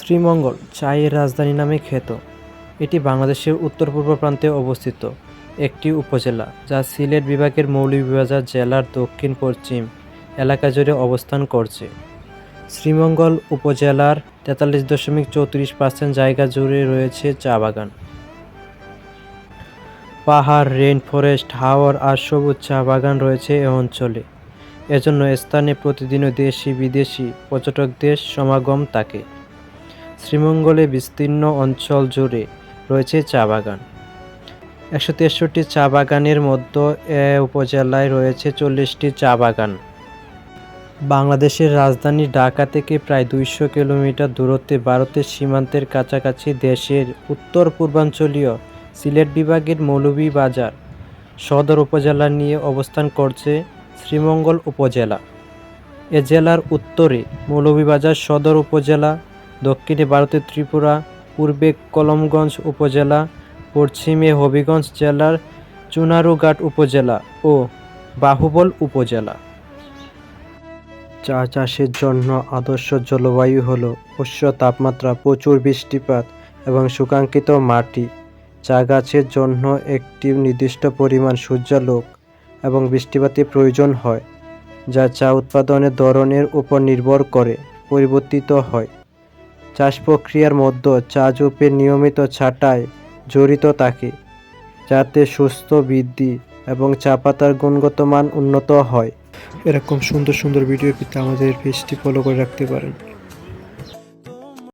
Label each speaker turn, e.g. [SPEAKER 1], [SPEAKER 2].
[SPEAKER 1] শ্রীমঙ্গল চায়ের রাজধানী নামে খ্যাত। এটি বাংলাদেশের উত্তর-পূর্ব প্রান্তে অবস্থিত একটি উপজেলা, যা সিলেট বিভাগের মৌলভীবাজার জেলার দক্ষিণ-পশ্চিম এলাকা জুড়ে অবস্থান করছে। শ্রীমঙ্গল উপজেলার 43.34% জায়গা জুড়ে রয়েছে চা বাগান। পাহাড়, রেইন ফরেস্ট, হাওর আর সবুজ চা বাগান রয়েছে এ অঞ্চলে। এজন্য স্থানে প্রতিদিনই দেশি-বিদেশি পর্যটকদের সমাগম থাকে। শ্রীমঙ্গলে বিস্তীর্ণ অঞ্চল জুড়ে রয়েছে চা বাগান। 163টি চা বাগানের মধ্যে এ উপজেলায় রয়েছে 40টি চা বাগান। বাংলাদেশের রাজধানী ঢাকা থেকে প্রায় 200 কিলোমিটার দূরত্বে ভারতের সীমান্তের কাছাকাছি দেশের উত্তর-পূর্বাঞ্চলীয় সিলেট বিভাগের মৌলভীবাজার সদর উপজেলা নিয়ে অবস্থান করছে শ্রীমঙ্গল উপজেলা। এ জেলার উত্তরে মৌলভীবাজার সদর উপজেলা, দক্ষিণে ভারতের ত্রিপুরা, পূর্বে করিমগঞ্জ উপজেলা, পশ্চিমে হবিগঞ্জ জেলার চুনারুঘাট উপজেলা ও বাহুবল উপজেলা। চা চাষের জন্য আদর্শ জলবায়ু হল উচ্চ তাপমাত্রা, প্রচুর বৃষ্টিপাত এবং শুষ্কায়িত মাটি। চা গাছের জন্য একটি নির্দিষ্ট পরিমাণ সূর্যালোক এবং বৃষ্টিপাতের প্রয়োজন হয়, যা চা উৎপাদনের ধরনের উপর নির্ভর করে পরিবর্তিত হয়। চাষ প্রক্রিয়ার মধ্যে চা জুপের নিয়মিত ছাঁটাই জড়িত থাকে, যাতে সুস্থ বৃদ্ধি এবং চা পাতার গুণগত মান উন্নত হয়। এরকম সুন্দর সুন্দর ভিডিও পেতে আমাদের পেজটি ফলো করে রাখতে পারেন।